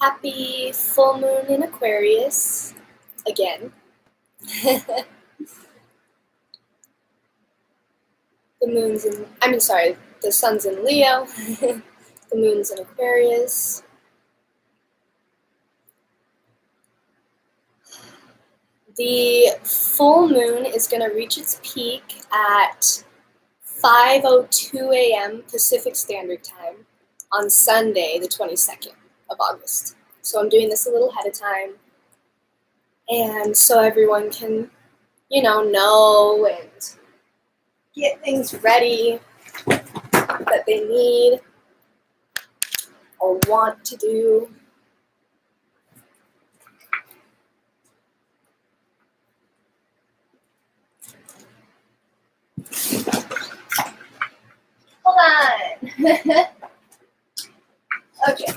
Happy full moon in Aquarius again. The sun's in Leo, the moon's in Aquarius. The full moon is going to reach its peak at 5:02 a.m. Pacific Standard Time on Sunday, the 22nd of August. So I'm doing this a little ahead of time, and so everyone can, know and get things ready that they need or want to do. Hold on. Okay.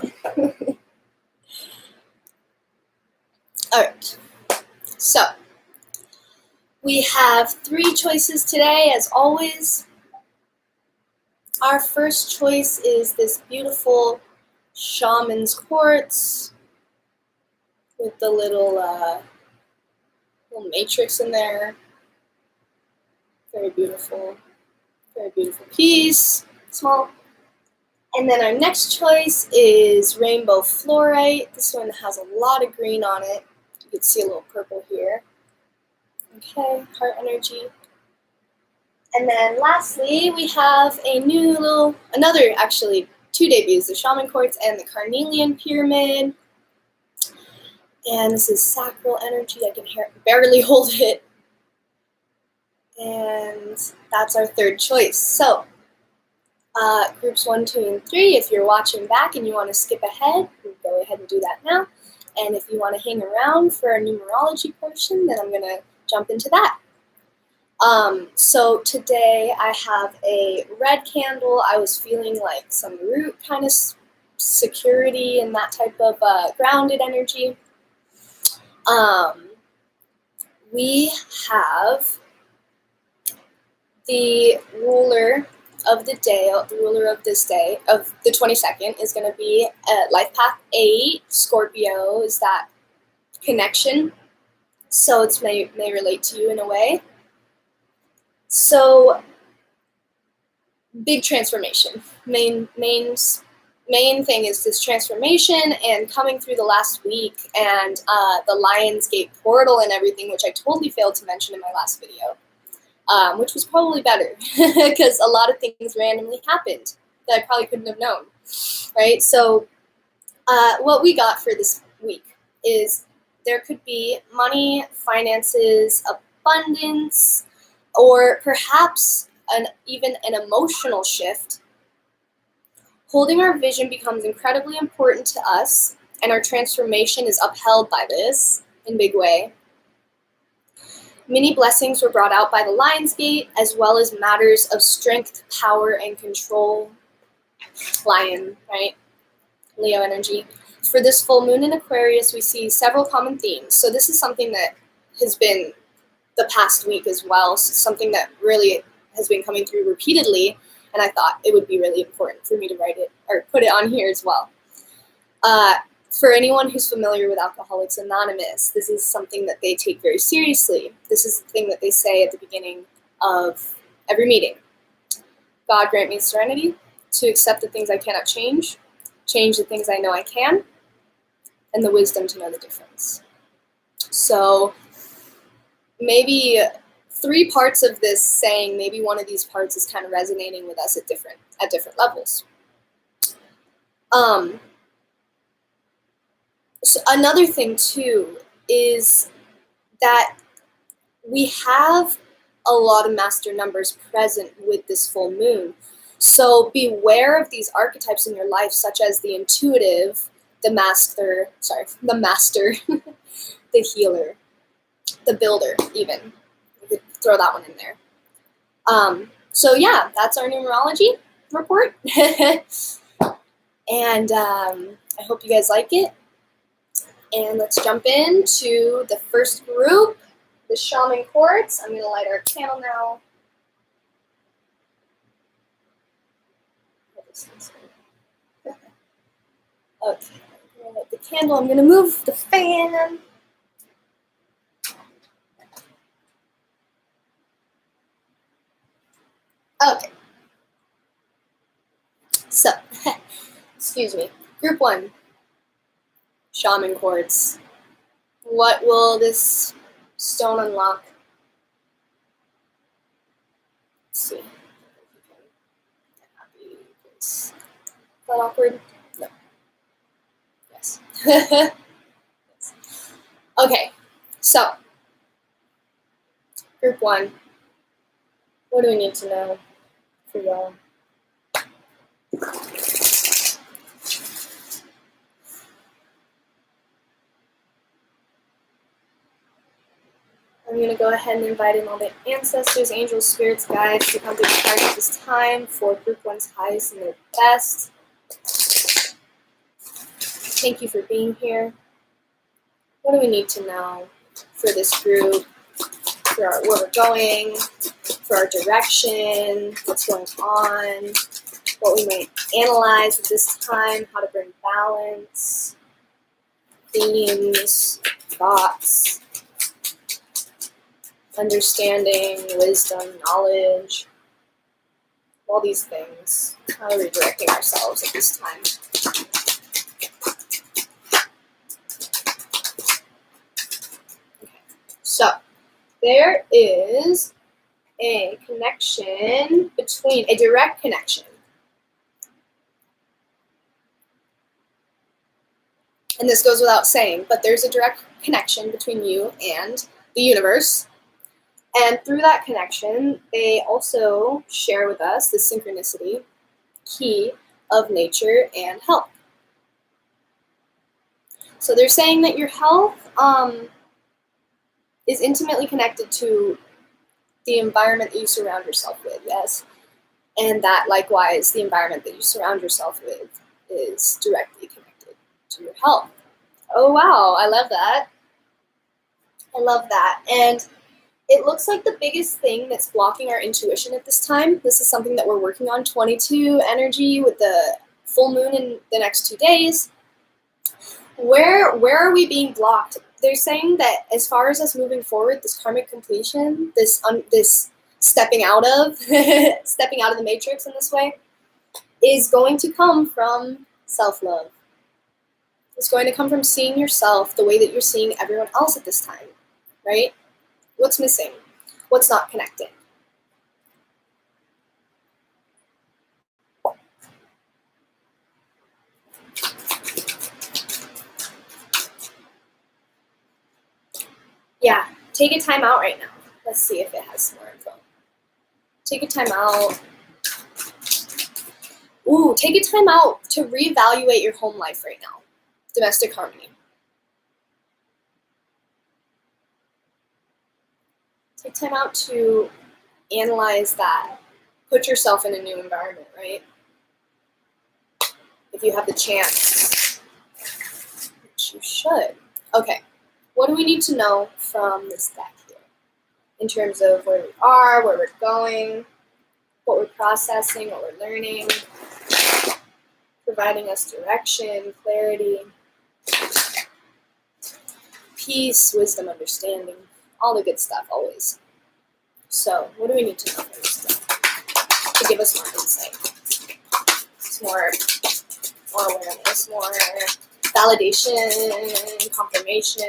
All right. So we have 3 choices today, as always. Our first choice is this beautiful Shaman's Quartz with the little matrix in there. Very beautiful piece, small. And then our next choice is Rainbow Fluorite. This one has a lot of green on it. You can see a little purple here. Okay, heart energy. And then lastly, we have another 2 debuts, the Shaman Quartz and the Carnelian Pyramid. And this is sacral energy. I can barely hold it. And that's our third choice. So, groups 1, 2, and 3, if you're watching back and you want to skip ahead, go ahead and do that now. And if you want to hang around for our numerology portion, then I'm going to jump into that. So today I have a red candle. I was feeling like some root kind of security and that type of grounded energy. We have the ruler of the day, the ruler of this day, of the 22nd, is going to be Life Path 8. Scorpio is that connection. So it may relate to you in a way. So, big transformation. Main thing is this transformation and coming through the last week and the Lionsgate portal and everything, which I totally failed to mention in my last video, which was probably better because a lot of things randomly happened that I probably couldn't have known, right? So, what we got for this week is there could be money, finances, abundance, or perhaps even an emotional shift. Holding our vision becomes incredibly important to us, and our transformation is upheld by this in a big way. Many blessings were brought out by the Lionsgate, as well as matters of strength, power, and control. Lion, right? Leo energy. For this full moon in Aquarius, we see several common themes. So this is something that has been the past week as well, so something that really has been coming through repeatedly, and I thought it would be really important for me to write it or put it on here as well. For anyone who's familiar with Alcoholics Anonymous, this is something that they take very seriously. This is the thing that they say at the beginning of every meeting. God grant me serenity to accept the things I cannot change the things I know I can, and the wisdom to know the difference. So maybe 3 parts of this saying, maybe one of these parts is kind of resonating with us at different levels. So another thing too is that we have a lot of master numbers present with this full moon. So beware of these archetypes in your life, such as the intuitive, the master, the healer, the builder, even. We could throw that one in there. So yeah, that's our numerology report. And I hope you guys like it. And let's jump into the first group, the Shaman Quartz. I'm going to light our candle now. Okay, gonna light the candle. I'm gonna move the fan. Okay. So, excuse me. Group 1, Shaman Quartz. What will this stone unlock? Let's see. Is that awkward? No. Yes. Yes. Okay, so group 1. What do we need to know for y'all? I'm going to go ahead and invite in all the ancestors, angels, spirits, guides to come to the party at this time for Group 1's highest and their best. Thank you for being here. What do we need to know for this group, for where we're going, for our direction, what's going on, what we might analyze at this time, how to bring balance, themes, thoughts, understanding, wisdom, knowledge, all these things. How are we directing ourselves at this time? Okay. So, there is a connection between, a direct connection. And this goes without saying, but there's a direct connection between you and the universe. And through that connection, they also share with us the synchronicity key of nature and health. So they're saying that your health is intimately connected to the environment that you surround yourself with, yes. And that likewise, the environment that you surround yourself with is directly connected to your health. Oh wow, I love that. I love that. And it looks like the biggest thing that's blocking our intuition at this time, this is something that we're working on, 22 energy with the full moon in the next 2 days. Where are we being blocked? They're saying that as far as us moving forward, this karmic completion, this stepping out of stepping out of the matrix in this way, is going to come from self-love. It's going to come from seeing yourself the way that you're seeing everyone else at this time, right? What's missing? What's not connecting? Yeah, take a time out right now. Let's see if it has some more info. Take a time out. Ooh, take a time out to reevaluate your home life right now. Domestic harmony. Take time out to analyze that. Put yourself in a new environment, right? If you have the chance, which you should. Okay, what do we need to know from this deck here? In terms of where we are, where we're going, what we're processing, what we're learning, providing us direction, clarity, peace, wisdom, understanding, all the good stuff, always. So, what do we need to know from this deck to give us more insight? It's more awareness, more validation, confirmation.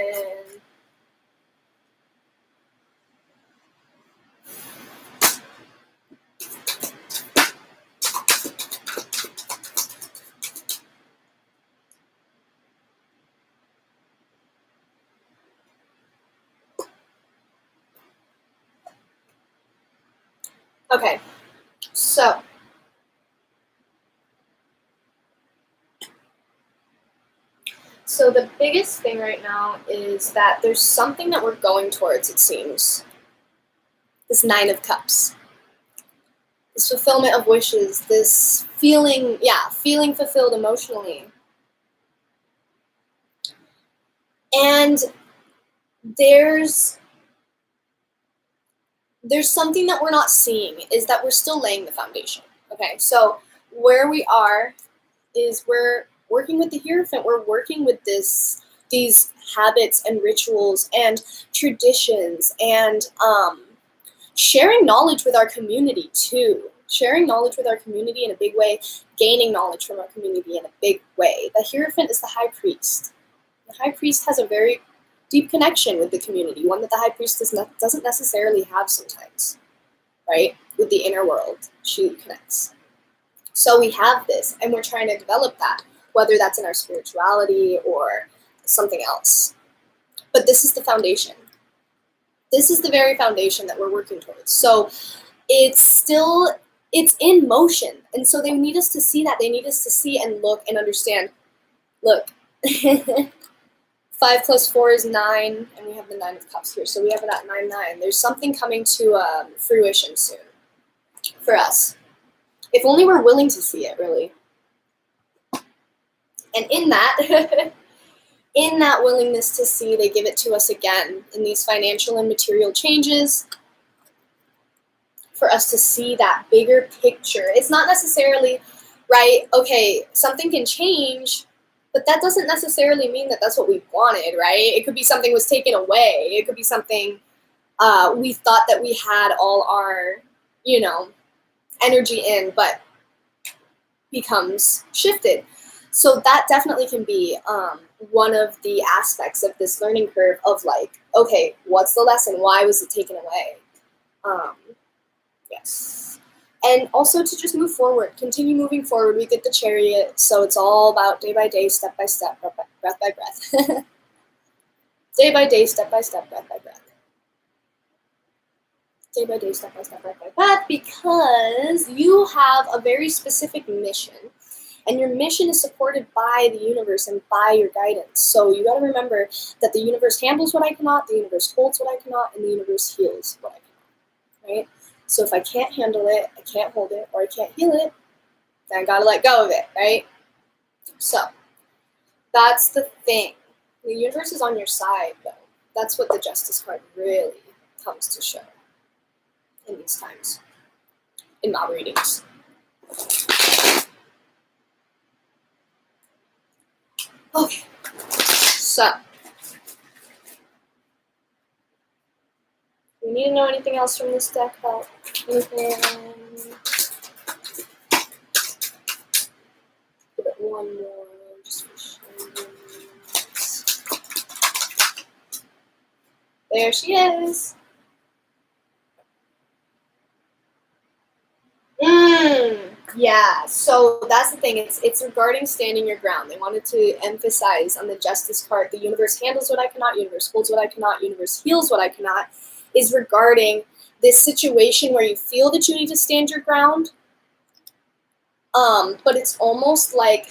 Okay, so the biggest thing right now is that there's something that we're going towards, it seems. This 9 of Cups. This fulfillment of wishes, this feeling fulfilled emotionally. And there's something that we're not seeing, is that we're still laying the foundation. Okay, so where we are is we're working with the Hierophant, we're working with these habits and rituals and traditions and sharing knowledge with our community too. Sharing knowledge with our community in a big way, gaining knowledge from our community in a big way. The Hierophant is the high priest. The high priest has a very deep connection with the community, one that the high priest doesn't necessarily have sometimes, right? With the inner world, she connects. So we have this, and we're trying to develop that, whether that's in our spirituality or something else. But this is the foundation. This is the very foundation that we're working towards. So it's in motion. And so they need us to see that. They need us to see and look and understand. Look, 5 + 4 is 9, and we have the 9 of Cups here. So we have it at 9-9. There's something coming to fruition soon for us. If only we're willing to see it, really. And in that, in that willingness to see, they give it to us again in these financial and material changes for us to see that bigger picture. It's not necessarily, right, okay, something can change, but that doesn't necessarily mean that that's what we wanted, right? It could be something was taken away. It could be something we thought that we had all our, energy in, but becomes shifted. So that definitely can be one of the aspects of this learning curve of like, okay, what's the lesson? Why was it taken away? Yes. And also to just move forward, continue moving forward. We get the Chariot, so it's all about day by day, step by step, breath by breath. Day by day, step by step, breath by breath. Day by day, step by step, breath by breath, because you have a very specific mission, and your mission is supported by the universe and by your guidance. So you got to remember that the universe handles what I cannot, the universe holds what I cannot, and the universe heals what I cannot, right? So if I can't handle it, I can't hold it, or I can't heal it, then I got to let go of it, right? So that's the thing. The universe is on your side, though. That's what the Justice card really comes to show in these times, in my readings. Okay, so we need to know anything else from this deck about anything? Give it one more, just for sure. There she is. Yeah, so that's the thing. It's regarding standing your ground. They wanted to emphasize on the Justice card, the universe handles what I cannot, universe holds what I cannot, universe heals what I cannot, is regarding this situation where you feel that you need to stand your ground. But it's almost like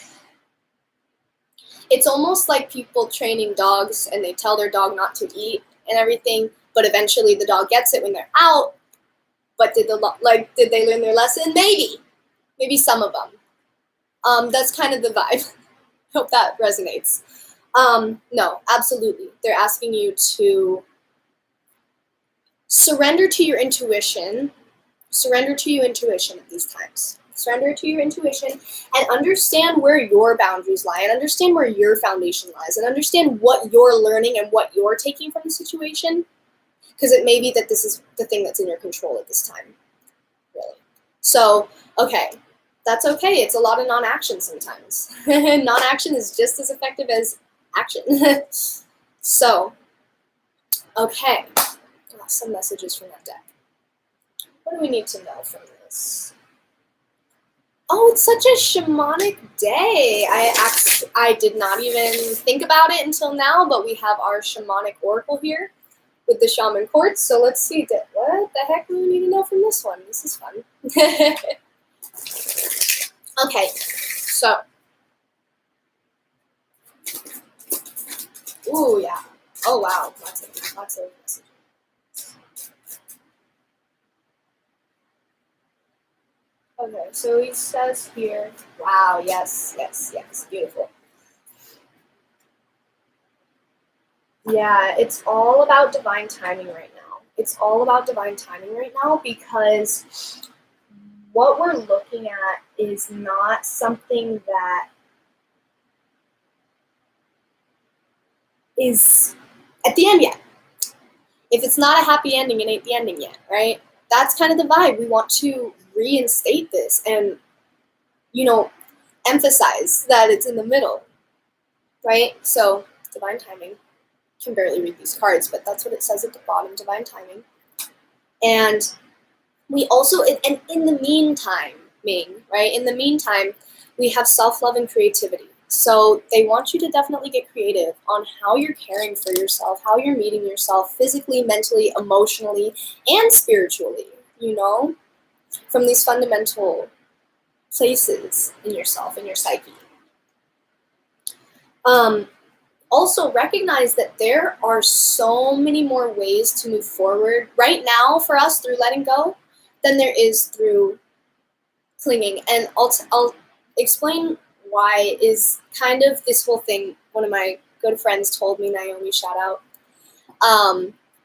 people training dogs and they tell their dog not to eat and everything, but eventually the dog gets it when they're out. But did they learn their lesson? Maybe some of them. That's kind of the vibe. Hope that resonates. No, absolutely. They're asking you to surrender to your intuition. Surrender to your intuition at these times. Surrender to your intuition and understand where your boundaries lie and understand where your foundation lies and understand what you're learning and what you're taking from the situation. Because it may be that this is the thing that's in your control at this time, really. So, okay, that's okay. It's a lot of non-action sometimes. Non-action is just as effective as action. So, okay, some messages from that deck. What do we need to know from this? Oh, it's such a shamanic day. I did not even think about it until now, but we have our shamanic oracle here with the Shaman Quartz. So let's see, what the heck do we need to know from this one? This is fun. Okay, so. Ooh, yeah. Oh, wow. Lots of messages. Okay, so he says here, wow, yes, beautiful. Yeah, it's all about divine timing right now. It's all about divine timing right now because what we're looking at is not something that is at the end yet. If it's not a happy ending, it ain't the ending yet, right? That's kind of the vibe. We want to reinstate this and, emphasize that it's in the middle, right? So, divine timing. Can barely read these cards, but that's what it says at the bottom, divine timing. And we also, and in the meantime, Ming, right? In the meantime, we have self-love and creativity. So they want you to definitely get creative on how you're caring for yourself, how you're meeting yourself physically, mentally, emotionally, and spiritually, from these fundamental places in yourself, in your psyche. Also recognize that there are so many more ways to move forward right now for us through letting go than there is through clinging. And I'll explain why is kind of this whole thing. One of my good friends told me, Naomi, shout out,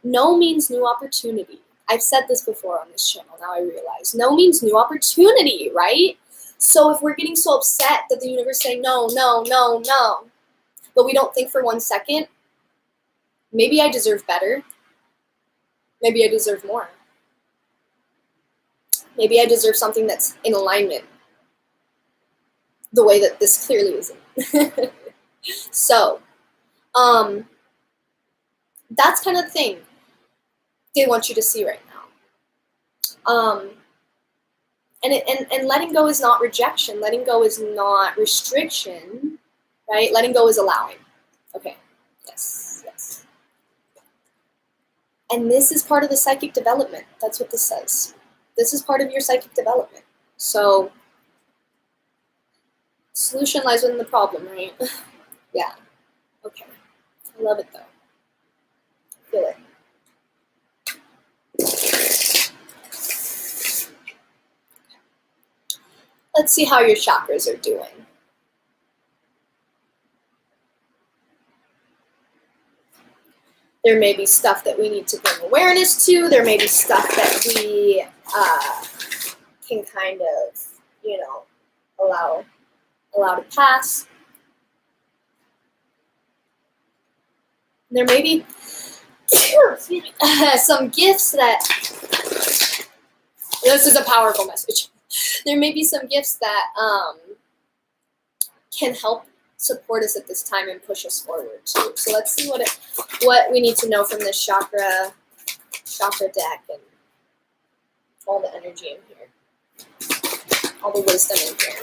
no means new opportunity. I've said this before on this channel, now I realize. No means new opportunity, right? So if we're getting so upset that the universe is saying no, no, no, no, but we don't think for 1 second, maybe I deserve better. Maybe I deserve more. Maybe I deserve something that's in alignment the way that this clearly isn't. So, that's kind of the thing they want you to see right now. And letting go is not rejection. Letting go is not restriction, right? Letting go is allowing. Okay, yes. And this is part of the psychic development. That's what this says. This is part of your psychic development. So, solution lies within the problem, right? Yeah. Okay. I love it though. Feel it. Let's see how your chakras are doing. There may be stuff that we need to bring awareness to. There may be stuff that we can kind of, allow to pass. There may be some gifts that, this is a powerful message. There may be some gifts that can help support us at this time and push us forward too. So let's see what we need to know from this chakra deck and all the energy in here, all the wisdom in here.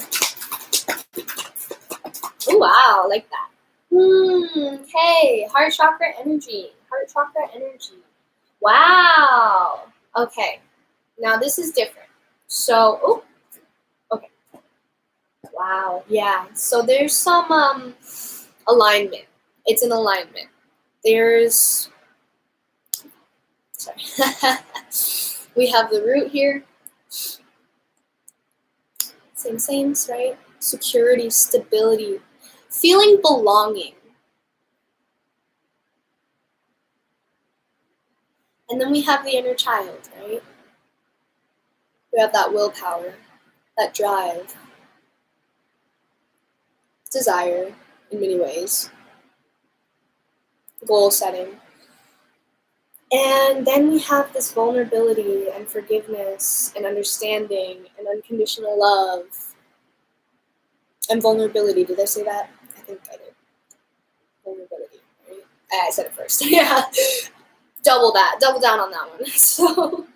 Oh wow, like that. Okay, heart chakra energy. Wow. Okay, now this is different. So, okay. Wow, yeah. So there's some alignment. It's an alignment. There's, sorry. We have the root here. Same, right? Security, stability, feeling belonging. And then we have the inner child, right? We have that willpower, that drive, desire in many ways, goal setting. And then we have this vulnerability and forgiveness and understanding and unconditional love and vulnerability. Did I say that? I think I did. Vulnerability, right? I said it first. Yeah. Double down on that one. So,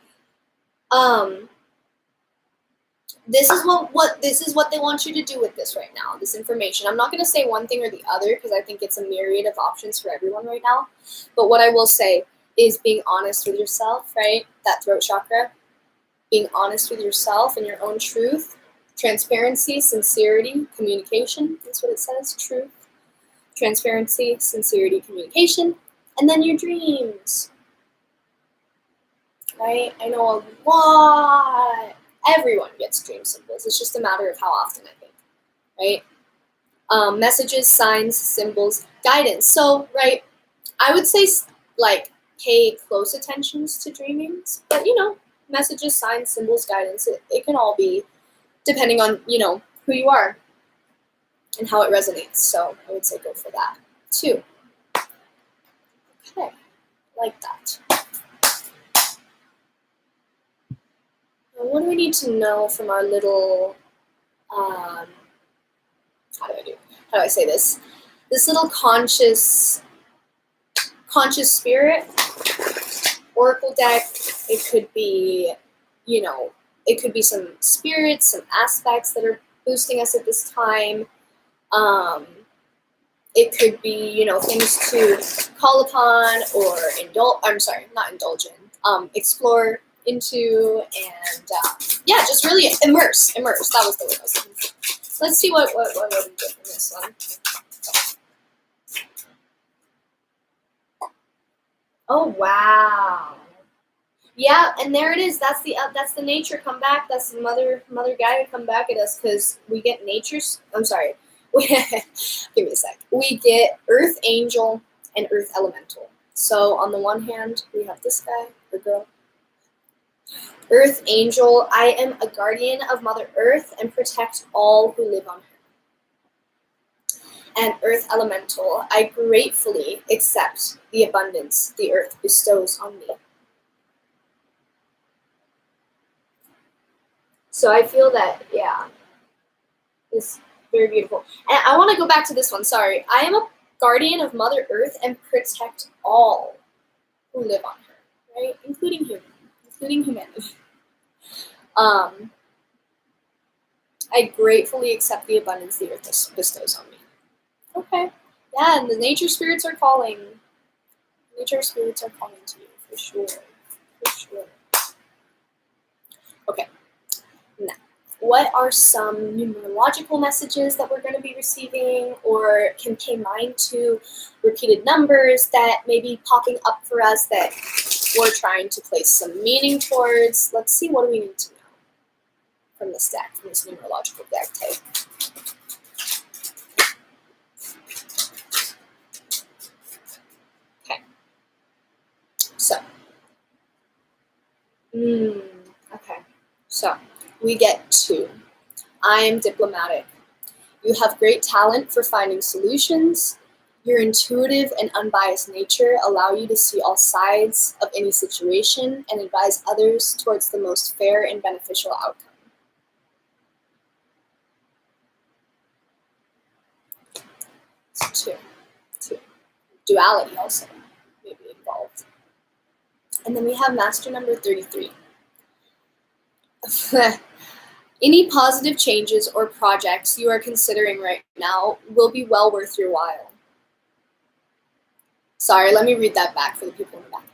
this is what they want you to do with this right now, this information. I'm not going to say one thing or the other because I think it's a myriad of options for everyone right now. But what I will say is being honest with yourself, right? That throat chakra. Being honest with yourself and your own truth. Transparency, sincerity, communication. That's what it says. Truth. Transparency, sincerity, communication. And then your dreams. Right? I know a lot. Everyone gets dream symbols. It's just a matter of how often, I think. Right? Messages, signs, symbols, guidance. So, right, I would say, like, pay close attentions to dreamings. But, messages, signs, symbols, guidance, it can all be depending on, who you are and how it resonates. So I would say go for that, too. Okay, like that. Now, what do we need to know from our little, how do I say this? This little conscious spirit oracle deck. It could be, it could be some spirits, some aspects that are boosting us at this time. It could be, things to call upon or explore into, and yeah, just really immerse. That was the word I was looking for. Let's see what we get from this one. Oh wow. Yeah, and there it is. That's the nature come back. That's the mother Gaia come back at us, because we get nature's. I'm sorry. Give me a sec. We get Earth Angel and Earth Elemental. So on the one hand, we have this guy or girl. Earth Angel, I am a guardian of Mother Earth and protect all who live on her. And Earth Elemental, I gratefully accept the abundance the Earth bestows on me. So I feel that, yeah, it's very beautiful. And I want to go back to this one, sorry. I am a guardian of Mother Earth and protect all who live on her, right? Including humanity. I gratefully accept the abundance the Earth bestows on me. Okay. Yeah, and the nature spirits are calling. Nature spirits are calling to you, for sure. For sure. Okay. Now, what are some numerological messages that we're going to be receiving, or can pay mind to repeated numbers that may be popping up for us that we're trying to place some meaning towards? Let's see, what do we need to know from this deck, from this numerological deck type. Okay. So, okay. So, we get 2. I am diplomatic. You have great talent for finding solutions. Your intuitive and unbiased nature allow you to see all sides of any situation and advise others towards the most fair and beneficial outcome. So 2. Duality also may be involved. And then we have master number 33. Any positive changes or projects you are considering right now will be well worth your while. Sorry, let me read that back for the people in the back.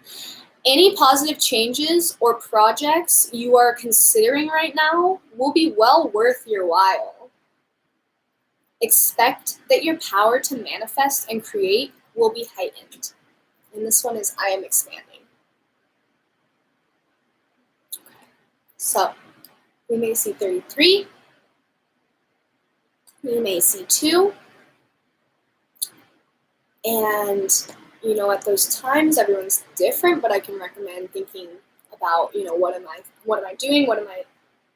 Any positive changes or projects you are considering right now will be well worth your while. Expect that your power to manifest and create will be heightened. And this one is I am expanding. Okay. So, we may see 33. We may see 2. And, at those times, everyone's different, but I can recommend thinking about, what am I doing? What am I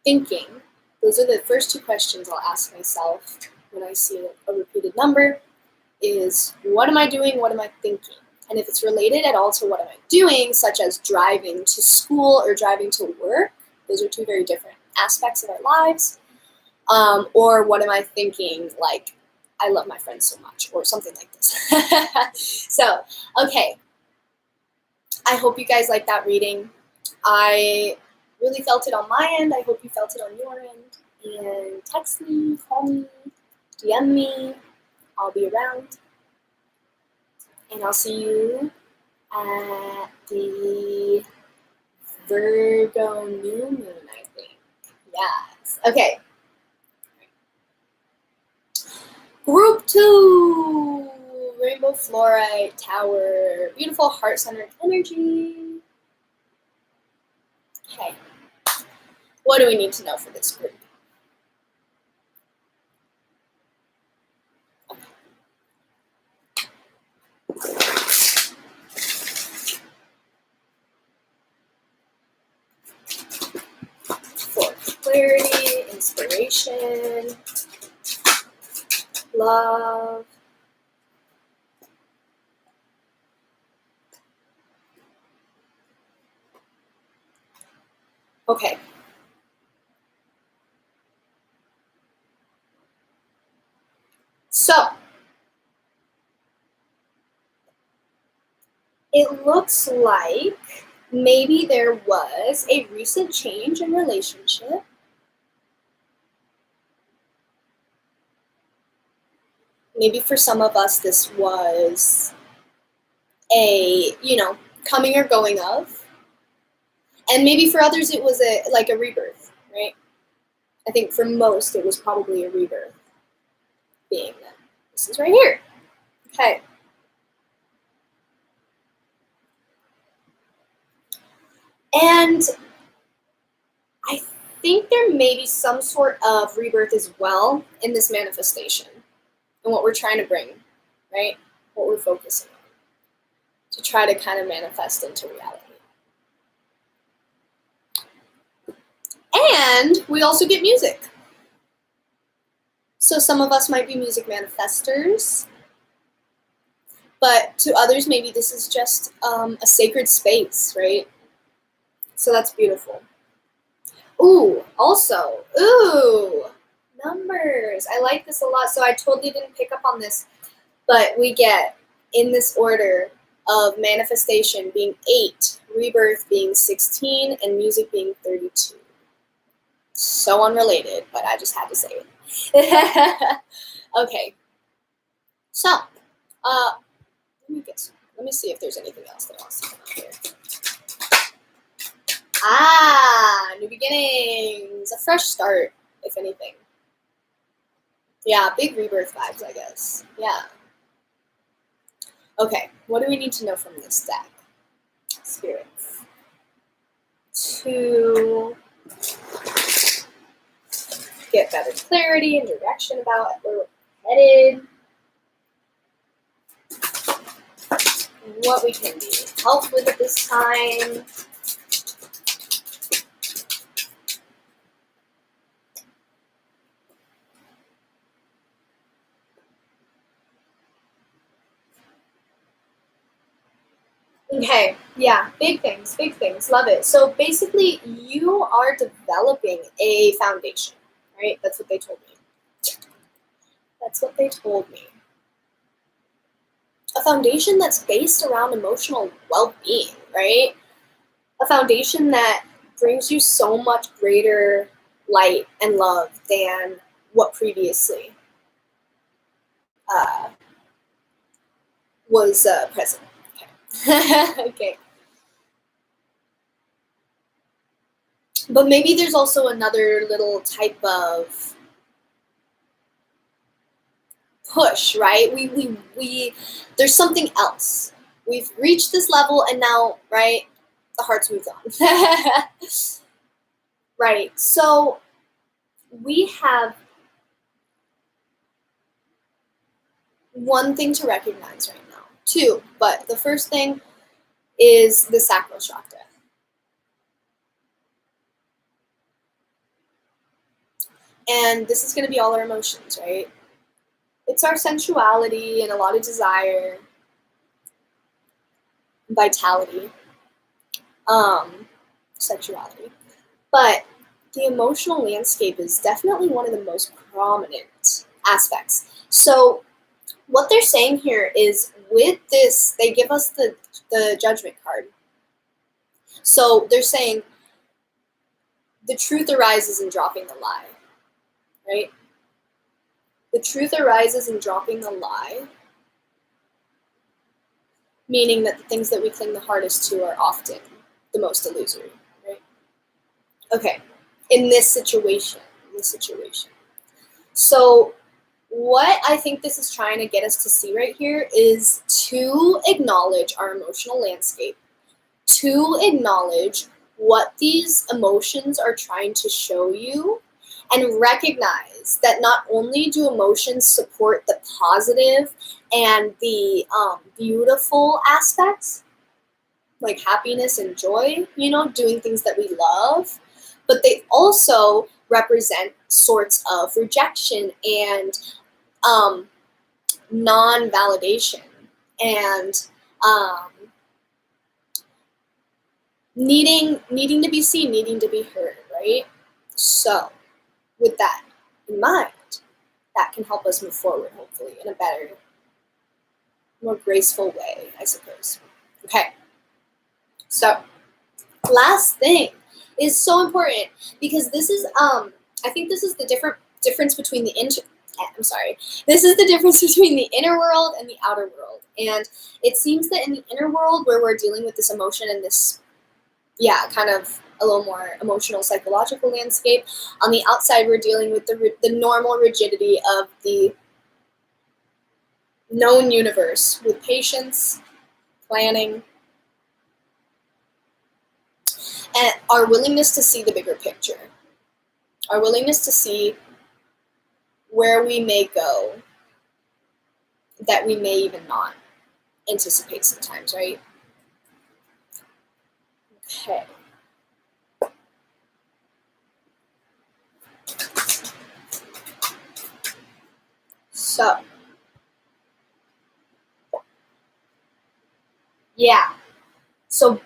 thinking? Those are the first 2 questions I'll ask myself when I see a repeated number is, what am I doing? What am I thinking? And if it's related at all to what am I doing, such as driving to school or driving to work, those are 2 very different aspects of our lives. Or what am I thinking, like, I love my friends so much, or something like this. So, okay. I hope you guys like that reading. I really felt it on my end. I hope you felt it on your end. And text me, call me, DM me. I'll be around. And I'll see you at the Virgo new moon, I think. Yes. Okay. Group 2, Rainbow Fluorite Tower, beautiful heart-centered energy. Okay, what do we need to know for this group? For clarity, inspiration, love, Okay. So, it looks like maybe there was a recent change in relationship. Maybe for some of us, this was a, coming or going of. And maybe for others, it was a rebirth, right? I think for most, it was probably a rebirth, being that this is right here. Okay. And I think there may be some sort of rebirth as well in this manifestation and what we're trying to bring, right? What we're focusing on to try to kind of manifest into reality. And we also get music. So some of us might be music manifestors, but to others, maybe this is just a sacred space, right? So that's beautiful. Ooh, also, numbers. I like this a lot. So I totally didn't pick up on this, but we get in this order of manifestation being 8, rebirth being 16, and music being 32. So unrelated, but I just had to say it. Okay. So, let me see if there's anything else that wants to come out here. New beginnings, a fresh start, if anything. Yeah, big rebirth vibes, I guess. Yeah. Okay, what do we need to know from this deck? Spirits. To get better clarity and direction about where we're headed. What we can be helped with at this time. Okay, yeah, big things, love it. So basically, you are developing a foundation, right? That's what they told me. That's what they told me. A foundation that's based around emotional well-being, right? A foundation that brings you so much greater light and love than what previously was present. Okay. Okay. But maybe there's also another little type of push, right? We there's something else. We've reached this level and now, right, the heart's moved on. Right. So we have one thing to recognize right now. 2, but the first thing is the sacral chakra. And this is going to be all our emotions, right? It's our sensuality and a lot of desire, vitality, sexuality. But the emotional landscape is definitely one of the most prominent aspects. So what they're saying here is with this, they give us the judgment card. So they're saying the truth arises in dropping the lie, right? The truth arises in dropping the lie, meaning that the things that we cling the hardest to are often the most illusory, right? Okay, in this situation. So what I think this is trying to get us to see right here is to acknowledge our emotional landscape, to acknowledge what these emotions are trying to show you, and recognize that not only do emotions support the positive and the beautiful aspects, like happiness and joy, doing things that we love, but they also represent sorts of rejection and non-validation and needing to be seen, needing to be heard, right? So with that in mind, that can help us move forward, hopefully, in a better, more graceful way, I suppose. Okay. So last thing is so important, because this is I think this is the difference between the this is the difference between the inner world and the outer world. And it seems that in the inner world, where we're dealing with this emotion and this, kind of a little more emotional, psychological landscape, on the outside, we're dealing with the normal rigidity of the known universe, with patience, planning, and our willingness to see the bigger picture, our willingness to see where we may go that we may even not anticipate sometimes, right? Okay. So, yeah. So,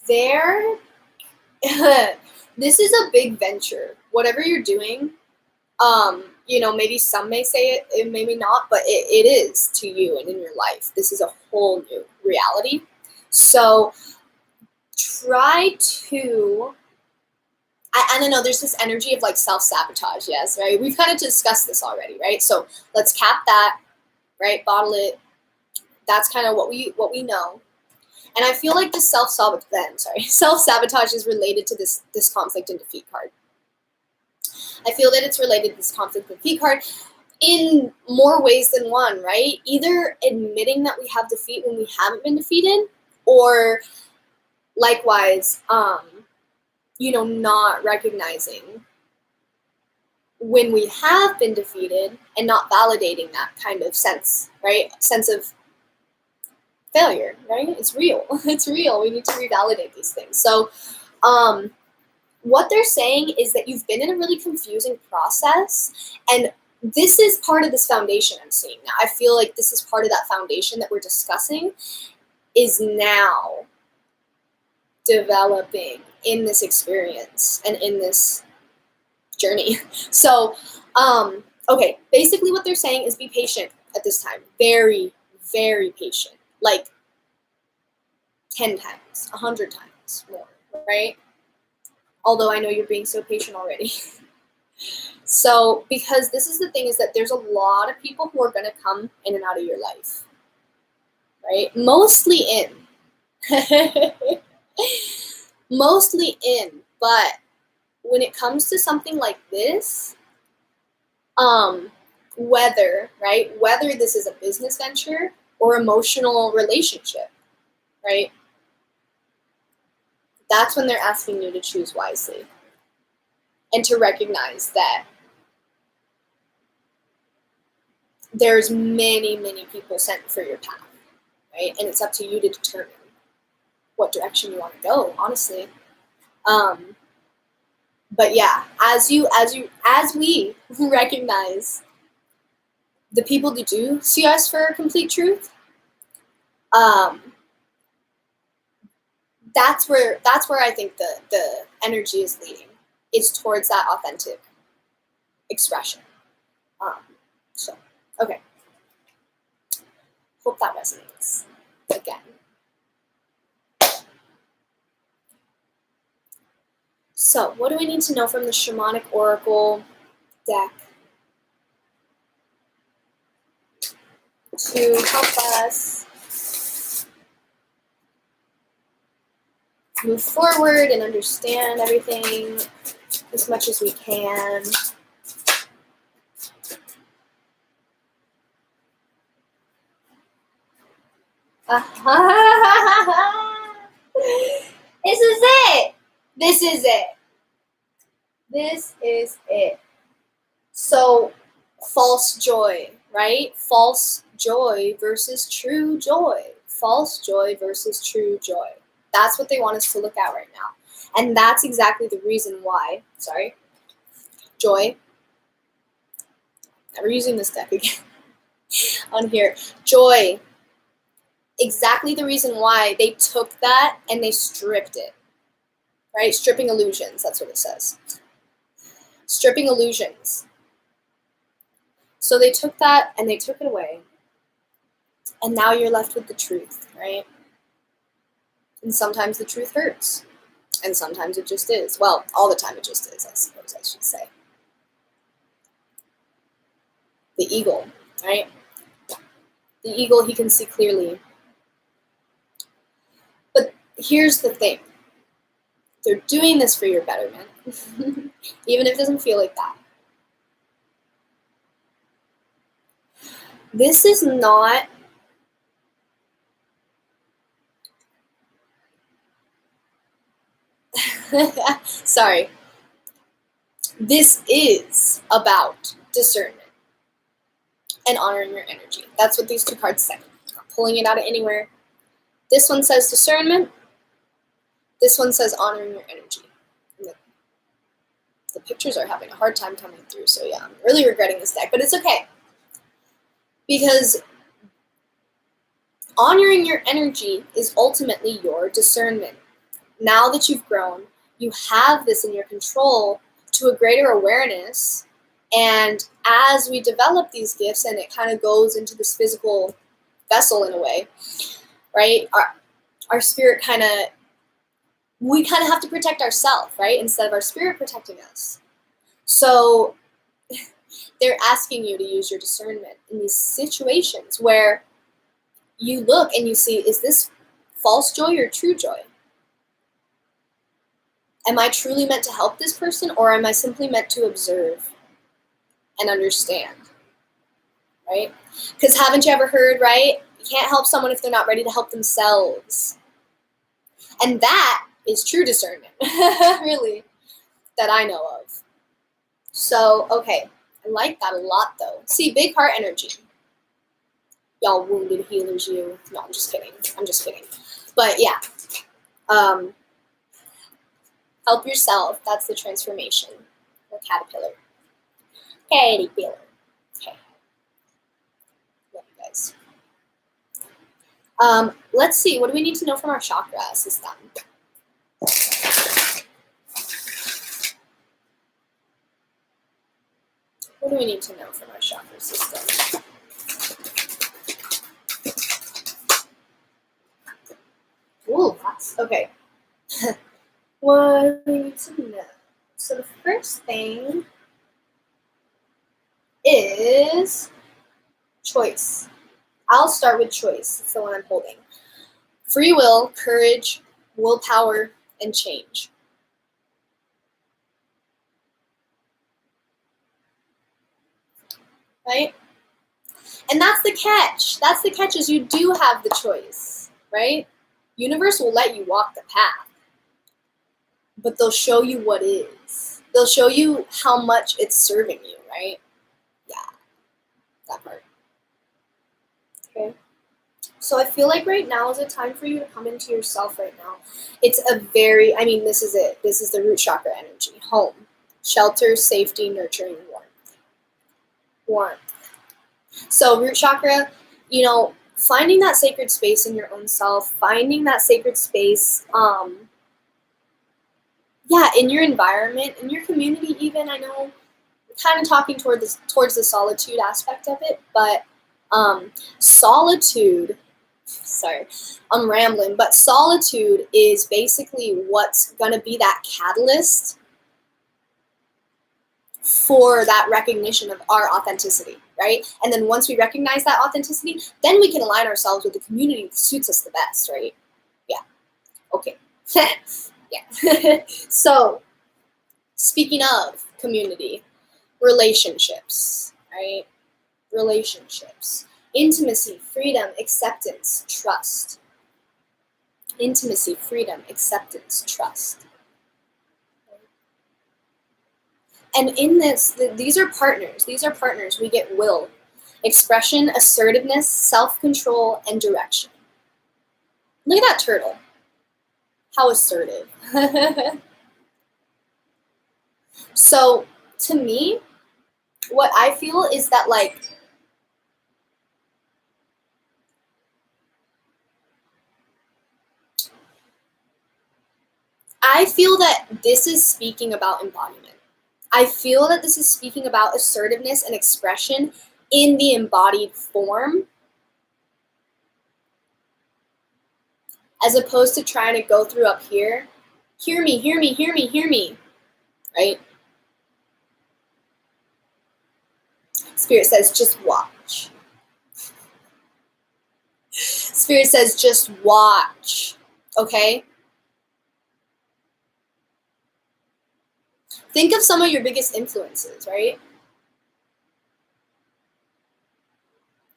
there, this is a big venture. Whatever you're doing, maybe some may say it maybe not, but it is to you and in your life. This is a whole new reality. So try to, I don't know, there's this energy of like self-sabotage, yes, right? We've kind of discussed this already, right? So let's cap that, right? Bottle it. That's kind of what we know. And I feel like this self-sabotage is related to this conflict and defeat card. I feel that it's related to this conflict and defeat card in more ways than one, right? Either admitting that we have defeat when we haven't been defeated, or likewise, not recognizing when we have been defeated and not validating that kind of sense, right? Sense of failure, right? It's real. It's real. We need to revalidate these things. So, what they're saying is that you've been in a really confusing process, and this is part of this foundation I'm seeing now. I feel like this is part of that foundation that we're discussing is now developing in this experience and in this journey. So, okay, basically what they're saying is be patient at this time. Very, very patient. Like 10 times, 100 times more, right? Although I know you're being so patient already. So, because this is the thing, is that there's a lot of people who are going to come in and out of your life, right? Mostly in. Mostly in, but when it comes to something like this, whether this is a business venture or emotional relationship, right? That's when they're asking you to choose wisely and to recognize that there's many, many people sent for your path, right? And it's up to you to determine what direction you want to go, honestly. But yeah, as we recognize the people that do see us for complete truth, that's where I think the energy is leading. It's towards that authentic expression. So, okay. Hope that resonates again. So, what do we need to know from the Shamanic Oracle deck to help us move forward and understand everything as much as we can? This is it. This is it. This is it. So, false joy, right? False joy versus true joy. False joy versus true joy. That's what they want us to look at right now. And that's exactly the reason why, joy We're using this deck again on here. Joy. Exactly the reason why they took that and they stripped it, right? Stripping illusions, that's what it says. Stripping illusions. So they took that and they took it away. And now you're left with the truth, right? And sometimes the truth hurts. And sometimes it just is. Well, all the time it just is, I suppose I should say. The eagle, right? The eagle, he can see clearly. But here's the thing. They're doing this for your betterment, even if it doesn't feel like that. This is not sorry. This is about discernment and honoring your energy. That's what these two cards say. I'm not pulling it out of anywhere. This one says discernment. This one says honoring your energy. The pictures are having a hard time coming through, so yeah, I'm really regretting this deck, but it's okay. Because honoring your energy is ultimately your discernment. Now that you've grown, you have this in your control to a greater awareness. And as we develop these gifts and it kind of goes into this physical vessel in a way, right? Our spirit we kind of have to protect ourselves, right? Instead of our spirit protecting us. So they're asking you to use your discernment in these situations where you look and you see, is this false joy or true joy? Am I truly meant to help this person, or am I simply meant to observe and understand, right? Because haven't you ever heard, right? You can't help someone if they're not ready to help themselves. And that is true discernment, really, that I know of. So, okay, I like that a lot, though. See, big heart energy. Y'all wounded healers, you. No, I'm just kidding. I'm just kidding. But, yeah. Help yourself. That's the transformation. The caterpillar. Caterpillar. Okay. Love you guys. Let's see. What do we need to know from our chakra system? What do we need to know from our chakra system? Ooh, that's okay. What do we need to know? So the first thing is choice. I'll start with choice. It's the one I'm holding. Free will, courage, willpower, and change. Right? And that's the catch. That's the catch, is you do have the choice, right? Universe will let you walk the path, but they'll show you what is. They'll show you how much it's serving you, right? Yeah, that part. Okay. So I feel like right now is a time for you to come into yourself right now. It's a very, I mean, this is it. This is the root chakra energy. Home, shelter, safety, nurturing, warmth. Warmth. So root chakra, you know, finding that sacred space in your own self, finding that sacred space, in your environment, in your community even. I know we're kind of talking towards the solitude aspect of it, but solitude, sorry, I'm rambling, but solitude is basically what's going to be that catalyst for that recognition of our authenticity, right? And then once we recognize that authenticity, then we can align ourselves with the community that suits us the best, right? Yeah. Okay. Yeah. So, speaking of community, relationships, right? Relationships. Intimacy, freedom, acceptance, trust. Intimacy, freedom, acceptance, trust. And in this, these are partners. These are partners. We get will, expression, assertiveness, self-control, and direction. Look at that turtle. How assertive. So, to me, what I feel is that, like, I feel that this is speaking about embodiment. I feel that this is speaking about assertiveness and expression in the embodied form, as opposed to trying to go through up here. Hear me, hear me, hear me, hear me, right? Spirit says, just watch. Spirit says, just watch, okay? Think of some of your biggest influences, right?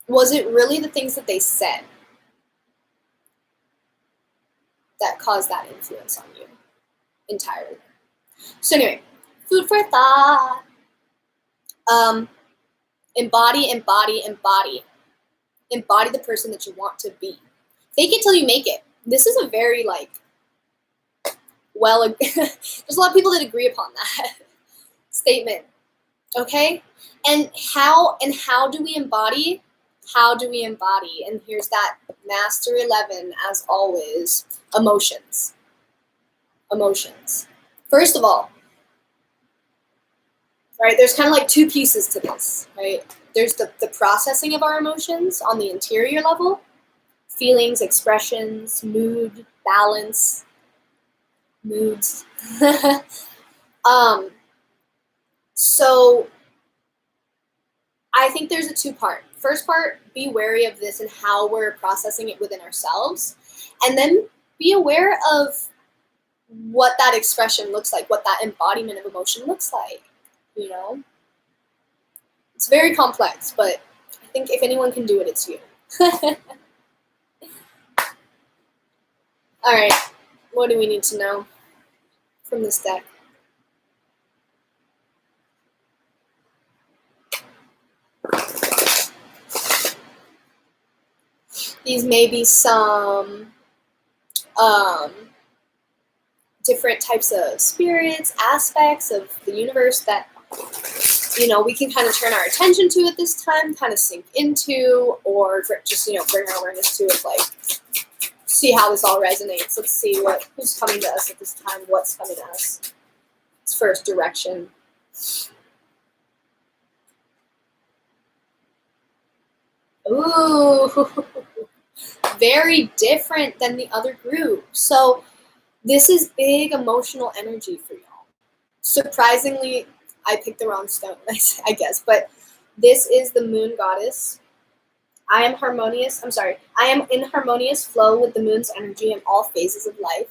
Was it really the things that they said that caused that influence on you entirely? So anyway, food for thought. Embody, embody, embody. Embody the person that you want to be. Fake it till you make it. This is a very, like, well, there's a lot of people that agree upon that statement, okay? And how do we embody? How do we embody? And here's that Master 11, as always, emotions. Emotions. First of all, right, there's kind of like two pieces to this, right? There's the processing of our emotions on the interior level, feelings, expressions, mood, balance, moods. So I think there's a two-part. First part, be wary of this and how we're processing it within ourselves. And then be aware of what that expression looks like, what that embodiment of emotion looks like, you know? It's very complex, but I think if anyone can do it, it's you. All right, what do we need to know from this deck? These may be some different types of spirits, aspects of the universe that, you know, we can kind of turn our attention to at this time, kind of sink into, or just, you know, bring our awareness to it, like, see how this all resonates. Let's see who's coming to us at this time, what's coming to us. It's first direction. Ooh, very different than the other group. So this is big emotional energy for y'all. Surprisingly, I picked the wrong stone, I guess, but this is the moon goddess. I am in harmonious flow with the moon's energy in all phases of life.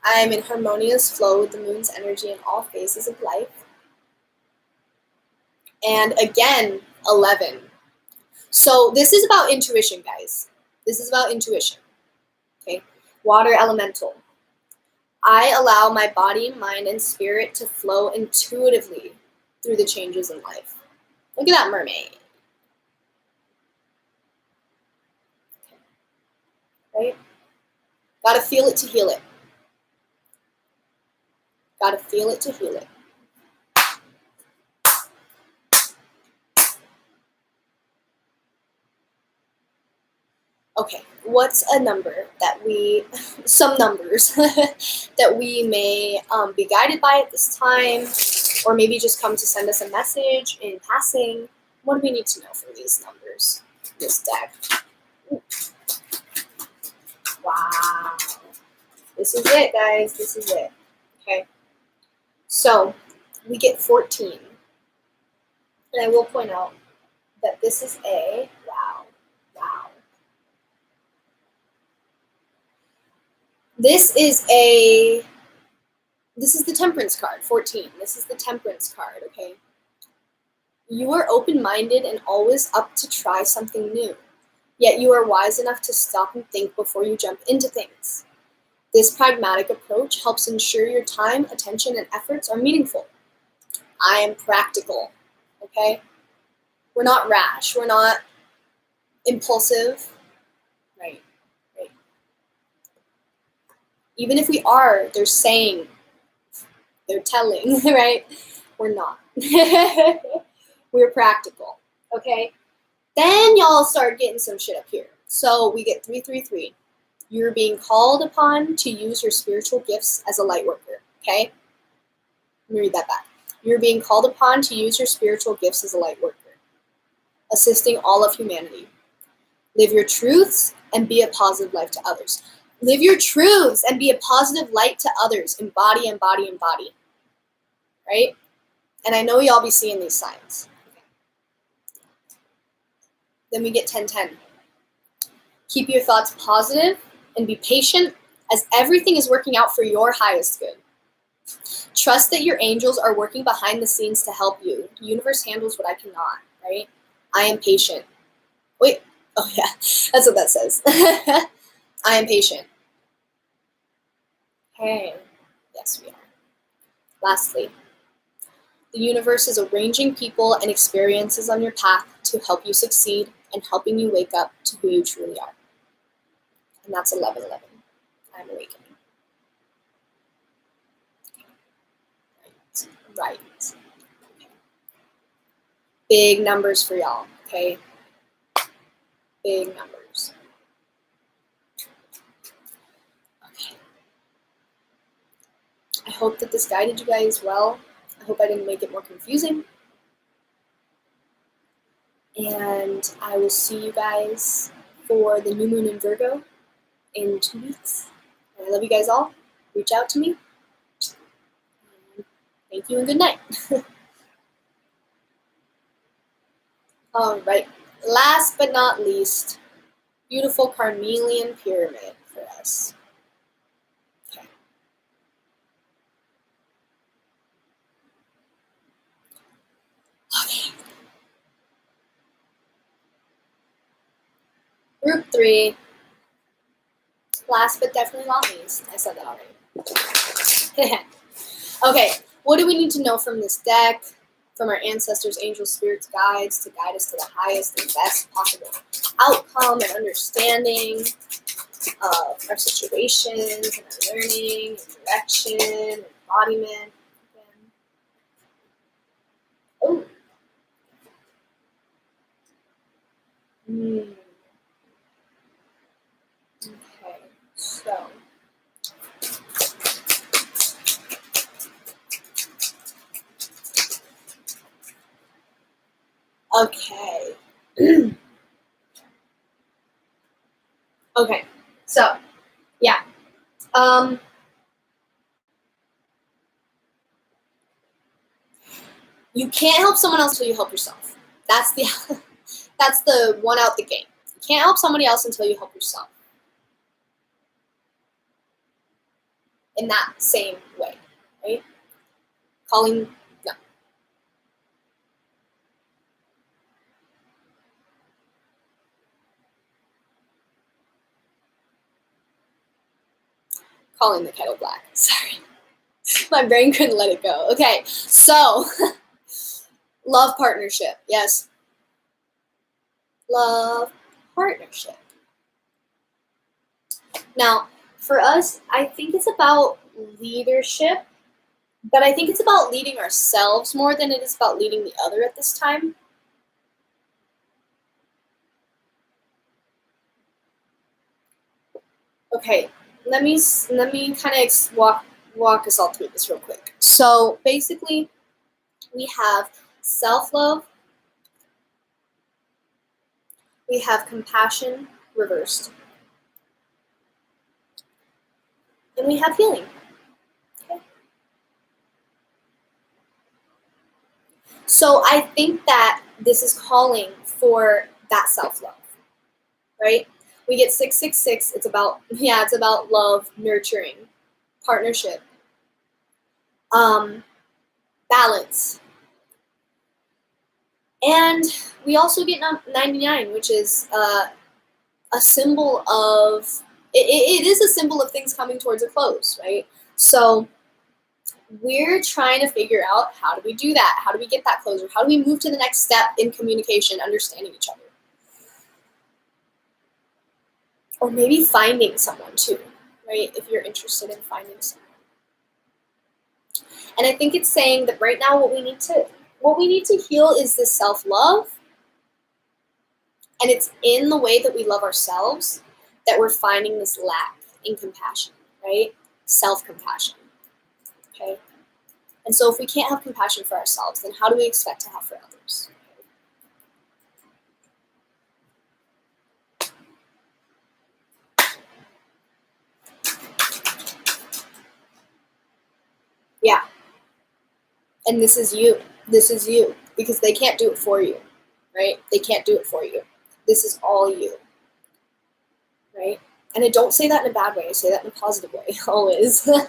I am in harmonious flow with the moon's energy in all phases of life. And again, 11. So this is about intuition, guys. This is about intuition. Okay, water elemental. I allow my body, mind, and spirit to flow intuitively through the changes in life. Look at that mermaid. Okay. Right? Gotta feel it to heal it. Gotta feel it to heal it. Okay, what's a number that some numbers that we may be guided by at this time, or maybe just come to send us a message in passing? What do we need to know from these numbers, this deck? Ooh. Wow. This is it, guys. This is it. Okay. So we get 14. And I will point out that this is wow. This is the Temperance card, 14. This is the Temperance card, okay? You are open-minded and always up to try something new. Yet you are wise enough to stop and think before you jump into things. This pragmatic approach helps ensure your time, attention, and efforts are meaningful. I am practical, okay? We're not rash. We're not impulsive, right? Even if we are, they're telling, right? we're not. We're practical, okay? Then y'all start getting some shit up here. So we get 333. You're being called upon to use your spiritual gifts as a light worker, okay? Let me read that back. You're being called upon to use your spiritual gifts as a light worker, assisting all of humanity. Live your truths and be a positive light to others. Live your truths and be a positive light to others. Embody, embody, embody. Right? And I know y'all be seeing these signs. Okay. Then we get 1010. Keep your thoughts positive and be patient as everything is working out for your highest good. Trust that your angels are working behind the scenes to help you. The universe handles what I cannot, right? I am patient. Wait. Oh, yeah. That's what that says. I am patient. Okay. Yes, we are. Lastly, the universe is arranging people and experiences on your path to help you succeed and helping you wake up to who you truly are. And that's 1111. I'm awakening. Right. Okay. Big numbers for y'all, okay? Big numbers. Okay. I hope that this guided you guys well. I hope I didn't make it more confusing. And I will see you guys for the new moon in Virgo in 2 weeks. And I love you guys all. Reach out to me. Thank you and good night. All right. Last but not least, beautiful Carnelian pyramid for us. Okay. Okay. Group 3. Last but definitely not least. I said that already. Okay. What do we need to know from this deck? From our ancestors, angels, spirits, guides to guide us to the highest and best possible outcome and understanding of our situations and our learning, and direction, embodiment. Oh. Okay, so. Okay. Okay, so, yeah. You can't help someone else until you help yourself. That's the one out the gate. You can't help somebody else until you help yourself. In that same way, right? Calling the kettle black. Sorry. My brain couldn't let it go. Okay, so love partnership. Yes. Love partnership. Now, for us, I think it's about leadership, but I think it's about leading ourselves more than it is about leading the other at this time. Okay, let me kind of walk us all through this real quick. So basically, we have self-love, we have compassion reversed, and we have healing. Okay. So I think that this is calling for that self-love, right? We get 666. It's about love, nurturing, partnership, balance. And we also get 99, which is a symbol of, it is a symbol of things coming towards a close, right? So we're trying to figure out, how do we do that? How do we get that closure? How do we move to the next step in communication, understanding each other? Or maybe finding someone too, right? If you're interested in finding someone. And I think it's saying that right now what we need to heal is this self-love. And it's in the way that we love ourselves that we're finding this lack in compassion, right? Self-compassion, okay? And so if we can't have compassion for ourselves, then how do we expect to have for others? Yeah. And this is you. This is you. Because they can't do it for you, right? They can't do it for you. This is all you, right? And I don't say that in a bad way. I say that in a positive way, always. Okay.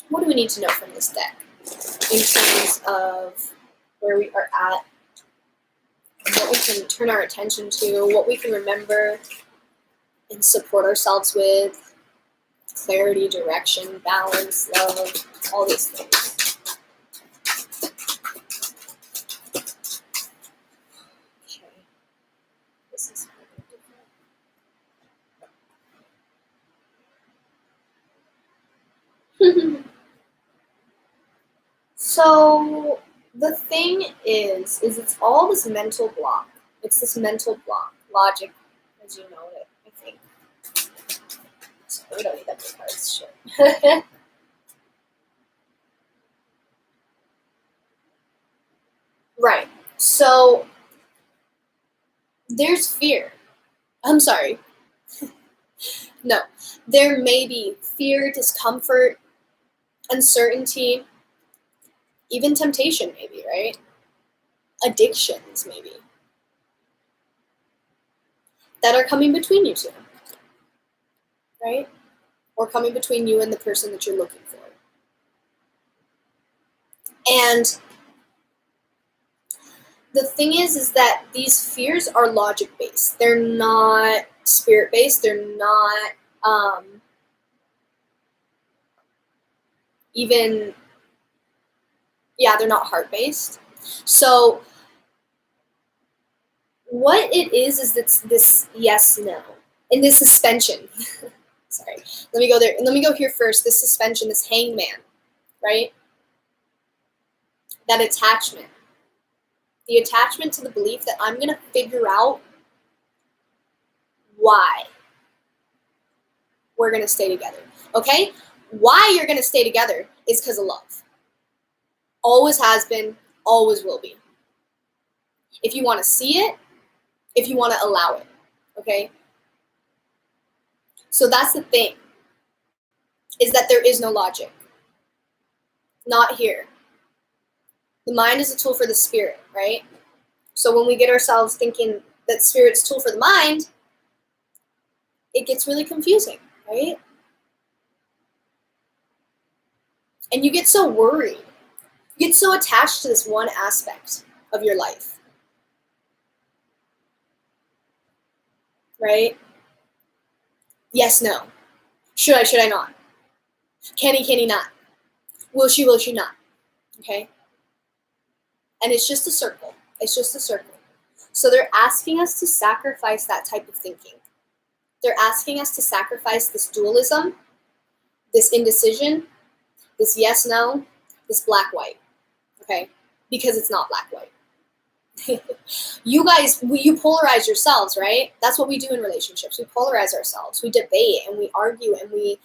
What do we need to know from this deck in terms of where we are at, and what we can turn our attention to, what we can remember and support ourselves with? Clarity, direction, balance, love, all these things. Okay. This is different. So the thing is it's all this mental block. It's this mental block. Logic, as you know it, I think. So we don't need that many cards. Shit. Right. So there's fear. I'm sorry. No. There may be fear, discomfort, uncertainty, even temptation, maybe, right? Addictions, maybe, that are coming between you two, right? Or coming between you and the person that you're looking for. And the thing is that these fears are logic-based. They're not spirit-based. They're not even, they're not heart-based. So what it is this yes, no, and this suspension. Sorry, let me go there. Let me go here first. This suspension, this hangman, right? That attachment. The attachment to the belief that I'm going to figure out why we're going to stay together, okay? Why you're going to stay together is because of love. Always has been, always will be. If you want to see it, if you want to allow it, okay? So that's the thing, is that there is no logic. Not here. The mind is a tool for the spirit, right? So when we get ourselves thinking that spirit's a tool for the mind, it gets really confusing, right? And you get so worried. You get so attached to this one aspect of your life, right? Yes, no. Should I not? Can he not? Will she not? Okay? And it's just a circle. It's just a circle. So they're asking us to sacrifice that type of thinking. They're asking us to sacrifice this dualism, this indecision, this yes, no, this black, white, okay? Because it's not black, white. You guys, you polarize yourselves, right? That's what we do in relationships. We polarize ourselves. We debate and we argue and we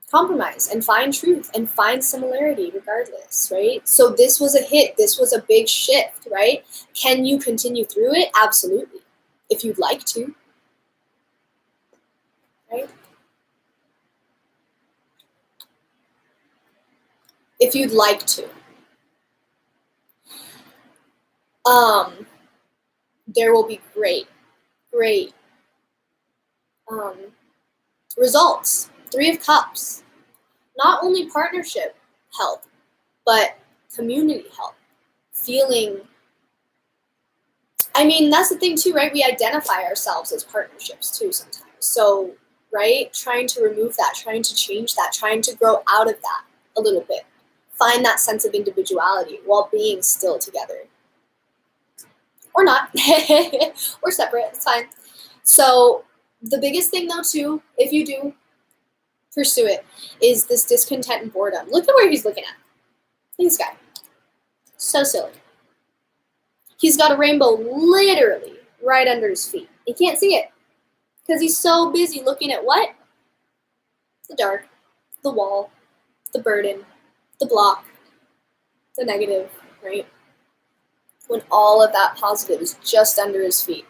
compromise and find truth and find similarity regardless, right? So this was a hit. This was a big shift, right? Can you continue through it? Absolutely. If you'd like to, right? If you'd like to. There will be great results. 3 of Cups. Not only partnership help, but community help. Feeling, I mean, that's the thing too, right? We identify ourselves as partnerships too sometimes. So, right? Trying to remove that, trying to change that, trying to grow out of that a little bit. Find that sense of individuality while being still together. Or not. Or separate, it's fine. So the biggest thing though too, if you do pursue it, is this discontent and boredom. Look at where he's looking at. This guy. So silly. He's got a rainbow literally right under his feet. He can't see it because he's so busy looking at what? The dark, the wall, the burden, the block, the negative, right? When all of that positive is just under his feet,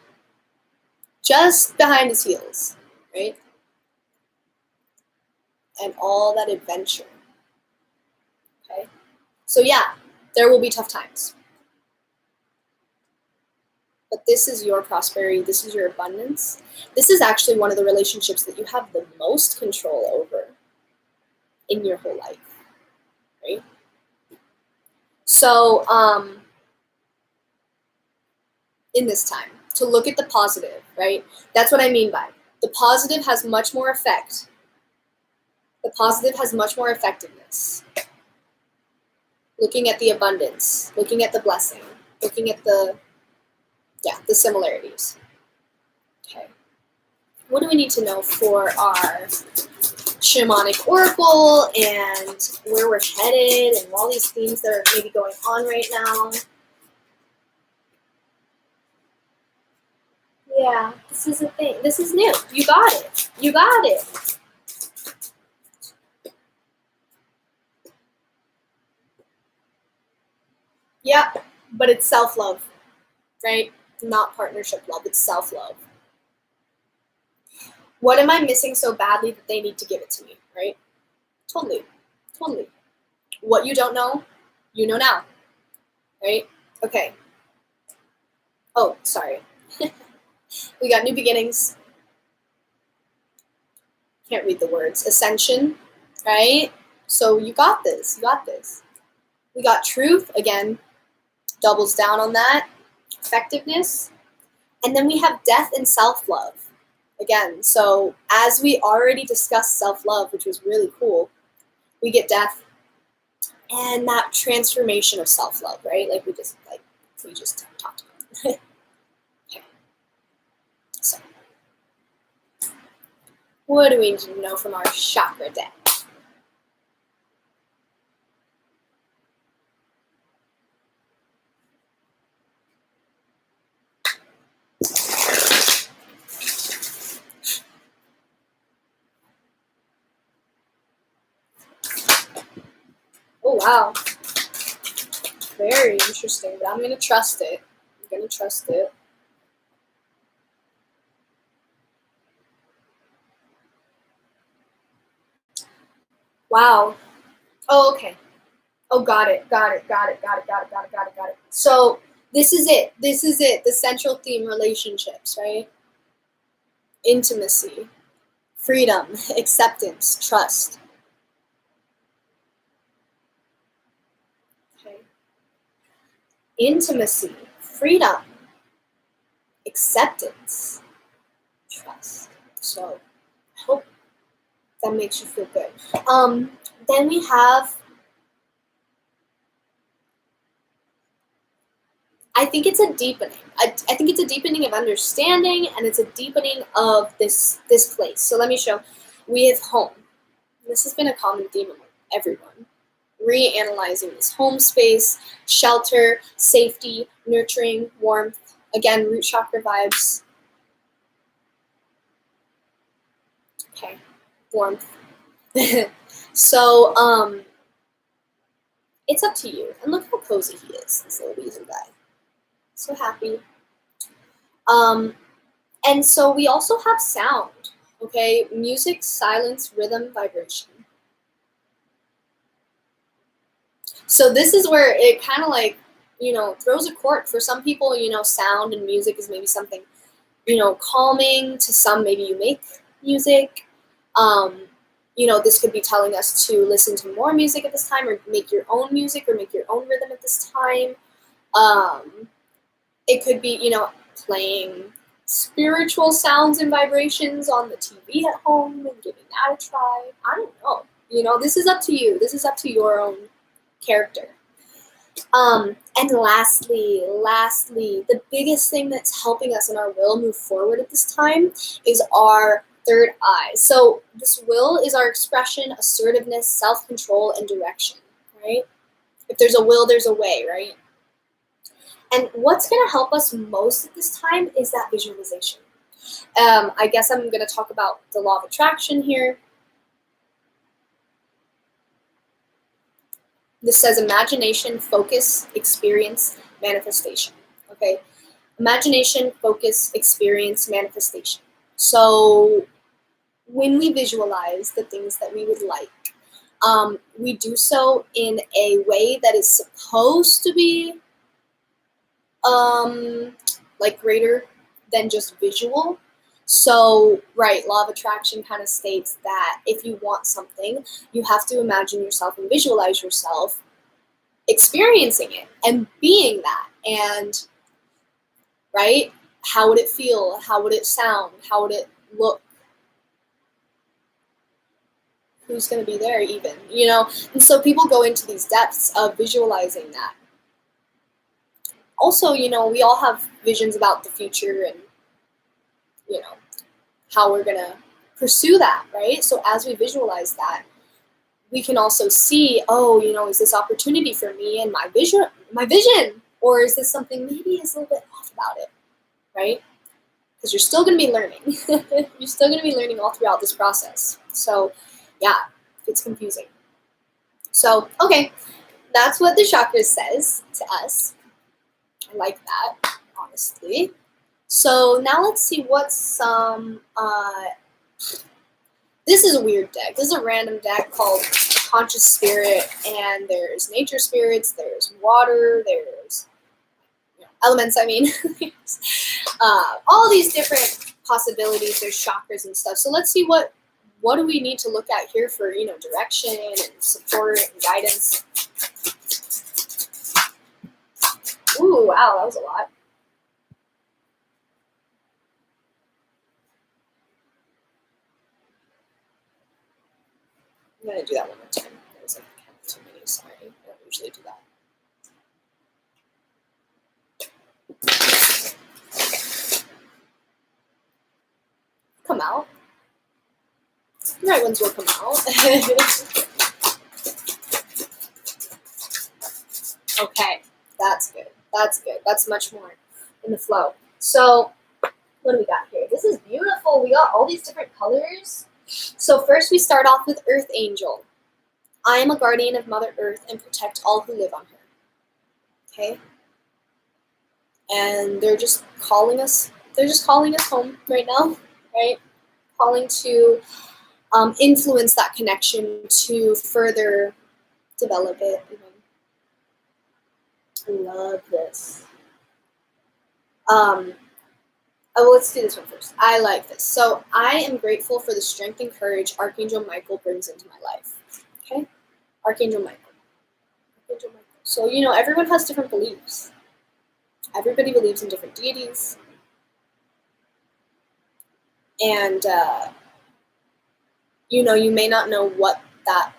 just behind his heels, right? And all that adventure, okay? So yeah, there will be tough times. But this is your prosperity. This is your abundance. This is actually one of the relationships that you have the most control over in your whole life, right? So, in this time, to look at the positive, right? That's what I mean by the positive has much more effect. The positive has much more effectiveness. Looking at the abundance, looking at the blessing, looking at the similarities. Okay. What do we need to know for our shamanic oracle and where we're headed and all these themes that are maybe going on right now? Yeah, this is a thing. This is new. You got it. You got it. Yep, but it's self-love, right? Not partnership love, it's self-love. What am I missing so badly that they need to give it to me, right? Totally, totally. What you don't know, you know now, right? Okay. Oh, sorry. We got new beginnings. Can't read the words. Ascension, right? So you got this, you got this. We got truth, again, doubles down on that. Effectiveness. And then we have death and self-love. Again, so as we already discussed self-love, which was really cool, we get death and that transformation of self-love, right? Like we just talked about. Okay. So, what do we need to know from our chakra deck? Oh, wow. Very interesting, but I'm going to trust it. I'm going to trust it. Wow. Oh, okay. Oh, got it. So this is it. This is it. The central theme, relationships, right? Intimacy, freedom, acceptance, trust. Okay. Intimacy, freedom, acceptance, trust. So I hope that makes you feel good. Then we have, I think it's a deepening. I think it's a deepening of understanding, and it's a deepening of this place. So let me show. We have home. This has been a common theme among everyone. Reanalyzing this home space, shelter, safety, nurturing, warmth. Again, root chakra vibes. Okay, warmth. So, it's up to you. And look how cozy he is, this little weasel guy. So happy. And so we also have sound, okay? Music, silence, rhythm, vibration. So this is where it kind of like, throws a cork. For some people, sound and music is maybe something, calming. To some, maybe you make music. This could be telling us to listen to more music at this time, or make your own music, or make your own rhythm at this time. It could be, playing spiritual sounds and vibrations on the TV at home and giving that a try. I don't know. This is up to you. This is up to your own character. And lastly, the biggest thing that's helping us in our will move forward at this time is our Third eye. So this will is our expression, assertiveness, self-control, and direction, right? If there's a will, there's a way, right? And what's going to help us most at this time is that visualization. I guess I'm going to talk about the law of attraction here. This says imagination, focus, experience, manifestation. Okay? Imagination, focus, experience, manifestation. So when we visualize the things that we would like, we do so in a way that is supposed to be like greater than just visual. So, right, law of attraction kind of states that if you want something, you have to imagine yourself and visualize yourself experiencing it and being that. And, right, how would it feel? How would it sound? How would it look? Who's going to be there even, you know? And so people go into these depths of visualizing that. Also, you know, we all have visions about the future and, you know, how we're going to pursue that, right? So as we visualize that, we can also see, oh, you know, is this opportunity for me and my vision, or is this something maybe is a little bit off about it, right? Because you're still going to be learning. You're still going to be learning all throughout this process. So, yeah, it's confusing. So, okay, that's what the chakra says to us. I like that, honestly. So now let's see what's some, this is a weird deck. This is a random deck called Conscious Spirit, and there's nature spirits, there's water, there's elements, I mean. All these different possibilities, there's chakras and stuff. So let's see what do we need to look at here for, you know, direction and support and guidance. Ooh, wow, that was a lot. I'm going to do that one more time. That was like too many, sorry. I don't usually do that. Come out. The right ones will come out. Okay, that's good. That's good. That's much more in the flow. So, what do we got here? This is beautiful. We got all these different colors. So first we start off with Earth Angel. I am a guardian of Mother Earth and protect all who live on her. Okay? And they're just calling us home right now, right? Calling to influence that connection to further develop it. I love this. Oh, let's do this one first. I like this. So I am grateful for the strength and courage Archangel Michael brings into my life. Okay? Archangel Michael. Archangel Michael. So, you know, everyone has different beliefs. Everybody believes in different deities. And, you know, you may not know what that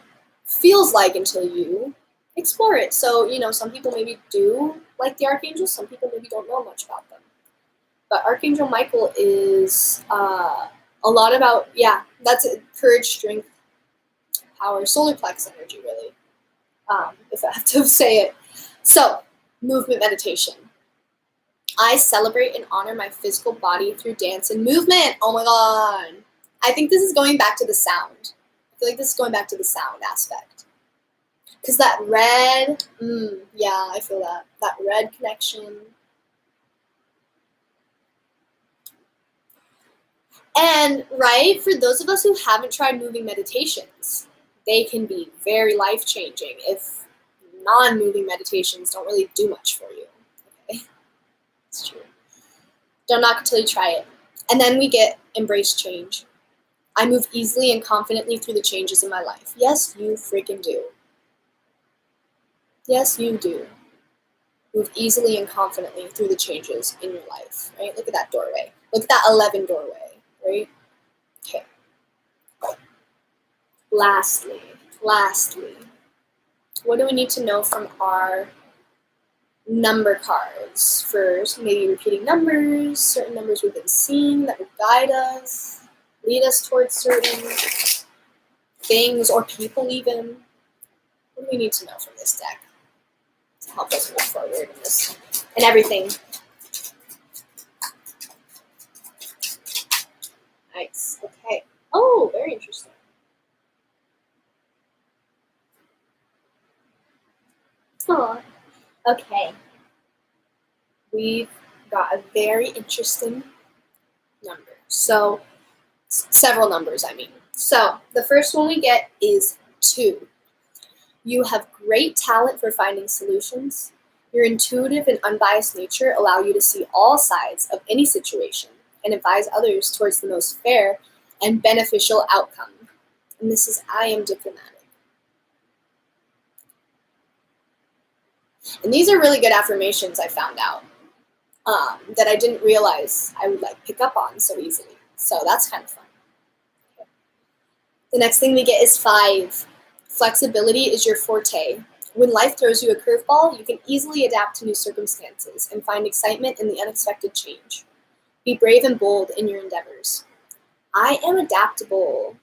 feels like until you explore it. So, you know, some people maybe do like the archangels. Some people maybe don't know much about them. But Archangel Michael is a lot about, yeah, that's it, courage, strength, power, solar plex energy, really, if I have to say it. So, movement meditation. I celebrate and honor my physical body through dance and movement. Oh my God. I think this is going back to the sound. I feel like this is going back to the sound aspect. Because that red, yeah, I feel that. That red connection. And, right, for those of us who haven't tried moving meditations, they can be very life-changing if non-moving meditations don't really do much for you. Okay? It's true. Don't knock until you try it. And then we get embrace change. I move easily and confidently through the changes in my life. Yes, you freaking do. Yes, you do. Move easily and confidently through the changes in your life, right? Look at that doorway. Look at that 11 doorway, right? Okay. Lastly, what do we need to know from our number cards? First, maybe repeating numbers, certain numbers we've been seeing that will guide us, lead us towards certain things or people even. What do we need to know from this deck to help us move forward in this and everything? Nice. Okay. Oh, very interesting. Oh, okay. We've got a very interesting number. So, several numbers, I mean. So, the first one we get is 2. You have great talent for finding solutions. Your intuitive and unbiased nature allow you to see all sides of any situation and advise others towards the most fair and beneficial outcome. And this is I am diplomatic. And these are really good affirmations I found out that I didn't realize I would like pick up on so easily. So that's kind of fun. Okay. The next thing we get is 5. Flexibility is your forte. When life throws you a curveball, you can easily adapt to new circumstances and find excitement in the unexpected change. Be brave and bold in your endeavors. I am adaptable.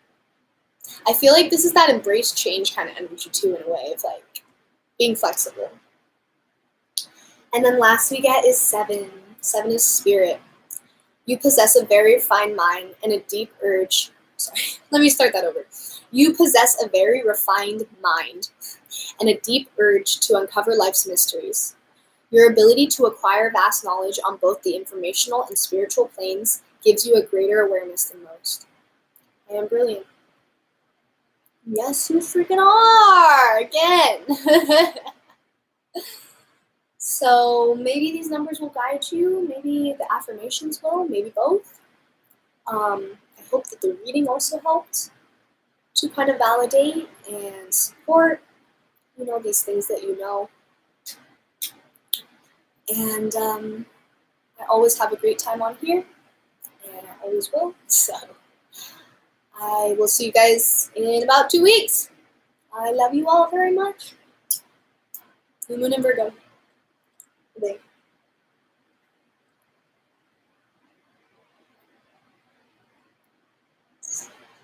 I feel like this is that embrace change kind of energy too, in a way of like being flexible. And then last we get is 7. 7 is spirit. You possess a very refined mind and a deep urge. Sorry, let me start that over. You possess a very refined mind and a deep urge to uncover life's mysteries. Your ability to acquire vast knowledge on both the informational and spiritual planes gives you a greater awareness than most. I am brilliant. Yes, you freaking are! Again! So maybe these numbers will guide you, maybe the affirmations will, maybe both. I hope that the reading also helped to kind of validate and support, these things that you know. And I always have a great time on here, and I always will. So I will see you guys in about 2 weeks. I love you all very much. New Moon in Virgo.